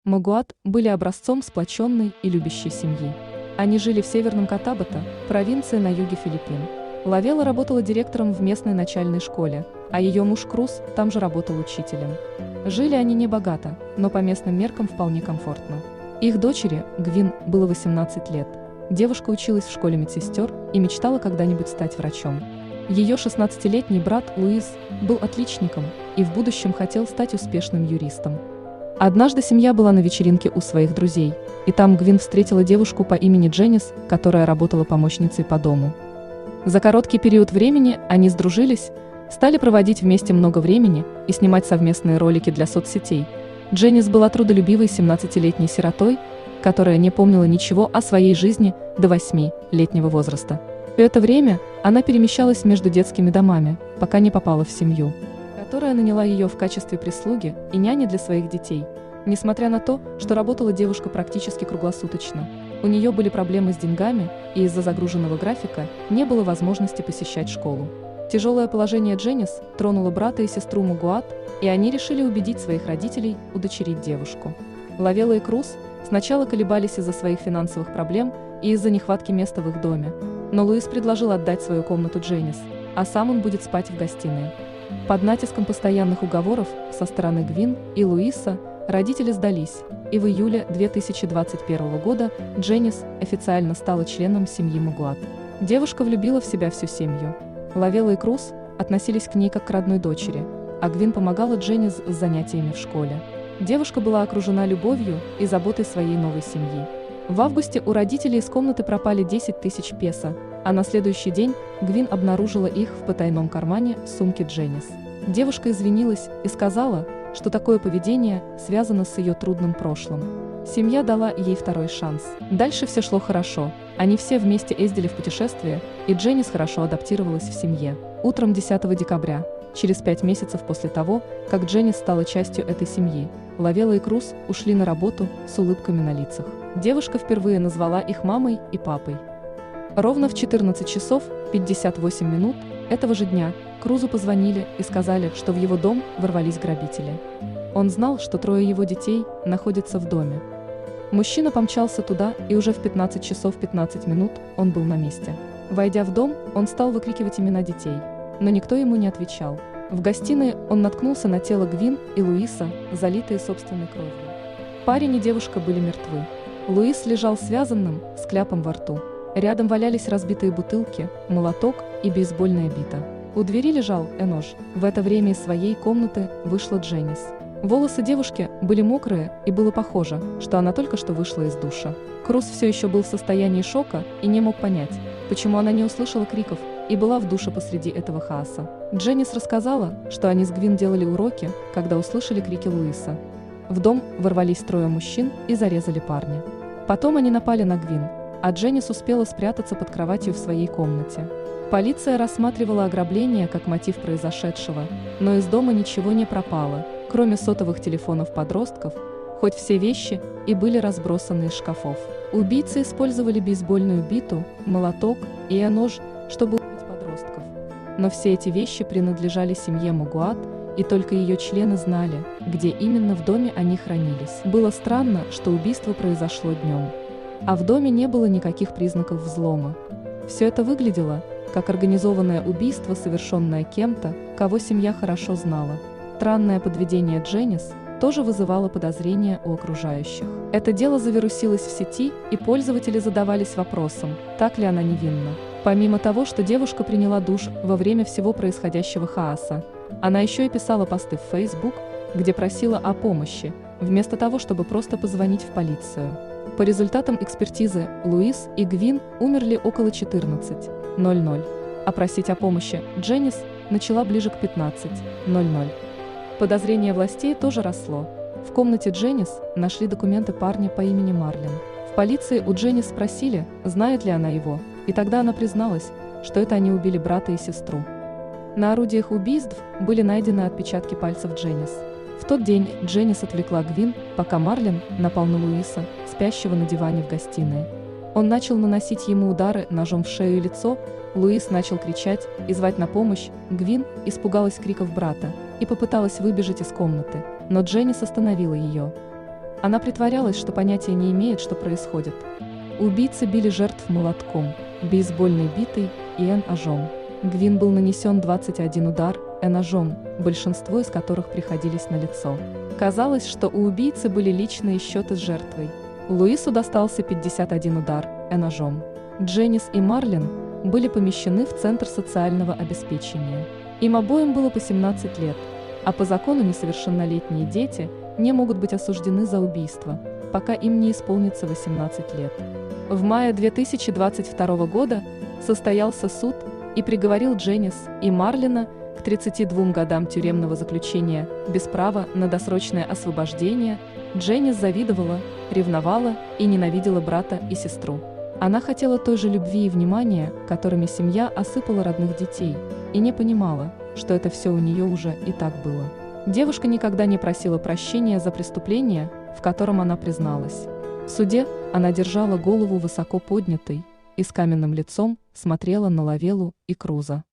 Магуат были образцом сплоченной и любящей семьи. Они жили в северном Котабато, провинции на юге Филиппин. Лавела работала директором в местной начальной школе, а ее муж Круз там же работал учителем. Жили они не богато, но по местным меркам вполне комфортно. Их дочери, Гвин, было 18 лет. Девушка училась в школе медсестер и мечтала когда-нибудь стать врачом. Ее 16-летний брат Луис был отличником и в будущем хотел стать успешным юристом. Однажды семья была на вечеринке у своих друзей, и там Гвин встретила девушку по имени Дженнис, которая работала помощницей по дому. За короткий период времени они сдружились, стали проводить вместе много времени и снимать совместные ролики для соцсетей. Дженнис была трудолюбивой 17-летней сиротой, которая не помнила ничего о своей жизни до 8-летнего возраста. В это время она перемещалась между детскими домами, пока не попала в семью, которая наняла ее в качестве прислуги и няни для своих детей. Несмотря на то, что работала девушка практически круглосуточно, у нее были проблемы с деньгами, и из-за загруженного графика не было возможности посещать школу. Тяжелое положение Дженнис тронуло брата и сестру Магуат, и они решили убедить своих родителей удочерить девушку. Лавела и Круз сначала колебались из-за своих финансовых проблем и из-за нехватки места в их доме, но Луис предложил отдать свою комнату Дженнис, а сам он будет спать в гостиной. Под натиском постоянных уговоров со стороны Гвин и Луиса родители сдались, и в июле 2021 года Дженнис официально стала членом семьи Магуат. Девушка влюбила в себя всю семью. Лавела и Круз относились к ней как к родной дочери, а Гвин помогала Дженнис с занятиями в школе. Девушка была окружена любовью и заботой своей новой семьи. В августе у родителей из комнаты пропали 10 тысяч песо, а на следующий день Гвин обнаружила их в потайном кармане сумки Дженнис. Девушка извинилась и сказала, что такое поведение связано с ее трудным прошлым. Семья дала ей второй шанс. Дальше все шло хорошо. Они все вместе ездили в путешествие, и Дженнис хорошо адаптировалась в семье. Утром 10 декабря, через 5 месяцев после того, как Дженнис стала частью этой семьи, Лавела и Круз ушли на работу с улыбками на лицах. Девушка впервые назвала их мамой и папой. Ровно в 14 часов 58 минут этого же дня Крузу позвонили и сказали, что в его дом ворвались грабители. Он знал, что 3 его детей находятся в доме. Мужчина помчался туда, и уже в 15 часов 15 минут он был на месте. Войдя в дом, он стал выкрикивать имена детей, но никто ему не отвечал. В гостиной он наткнулся на тело Гвин и Луиса, залитые собственной кровью. Парень и девушка были мертвы. Луис лежал связанным, с кляпом во рту. Рядом валялись разбитые бутылки, молоток и бейсбольная бита. У двери лежал нож. В это время из своей комнаты вышла Дженнис. Волосы девушки были мокрые, и было похоже, что она только что вышла из душа. Круз все еще был в состоянии шока и не мог понять, почему она не услышала криков и была в душе посреди этого хаоса. Дженнис рассказала, что они с Гвин делали уроки, когда услышали крики Луиса. В дом ворвались 3 мужчин и зарезали парня. Потом они напали на Гвин, а Дженнис успела спрятаться под кроватью в своей комнате. Полиция рассматривала ограбление как мотив произошедшего, но из дома ничего не пропало, кроме сотовых телефонов подростков, хоть все вещи и были разбросаны из шкафов. Убийцы использовали бейсбольную биту, молоток и нож, чтобы убить подростков. Но все эти вещи принадлежали семье Магуат, и только ее члены знали, где именно в доме они хранились. Было странно, что убийство произошло днем, а в доме не было никаких признаков взлома. Все это выглядело как организованное убийство, совершенное кем-то, кого семья хорошо знала. Странное подведение Дженнис тоже вызывало подозрения у окружающих. Это дело завирусилось в сети, и пользователи задавались вопросом, так ли она невинна. Помимо того, что девушка приняла душ во время всего происходящего хаоса, она еще и писала посты в Facebook, где просила о помощи, вместо того, чтобы просто позвонить в полицию. По результатам экспертизы, Луис и Гвин умерли около 14:00, а просить о помощи Дженнис начала ближе к 15:00. Подозрение властей тоже росло. В комнате Дженнис нашли документы парня по имени Марлин. В полиции у Дженнис спросили, знает ли она его, и тогда она призналась, что это они убили брата и сестру. На орудиях убийств были найдены отпечатки пальцев Дженнис. В тот день Дженнис отвлекла Гвин, пока Марлин напал на Луиса, спящего на диване в гостиной. Он начал наносить ему удары ножом в шею и лицо, Луис начал кричать и звать на помощь, Гвин испугалась криков брата и попыталась выбежать из комнаты, но Дженнис остановила ее. Она притворялась, что понятия не имеет, что происходит. Убийцы били жертв молотком, бейсбольной битой и ножом. Гвин был нанесен 21 удар ножом, большинство из которых приходились на лицо. Казалось, что у убийцы были личные счеты с жертвой. Луису достался 51 удар ножом. Дженнис и Марлин были помещены в Центр социального обеспечения. Им обоим было по 17 лет, а по закону несовершеннолетние дети не могут быть осуждены за убийство, пока им не исполнится 18 лет. В мае 2022 года состоялся суд и приговорил Дженнис и Марлина к 32 годам тюремного заключения без права на досрочное освобождение. Дженнис завидовала, ревновала и ненавидела брата и сестру. Она хотела той же любви и внимания, которыми семья осыпала родных детей, и не понимала, что это все у нее уже и так было. Девушка никогда не просила прощения за преступление, в котором она призналась. В суде она держала голову высоко поднятой и с каменным лицом смотрела на Лавелу и Круза.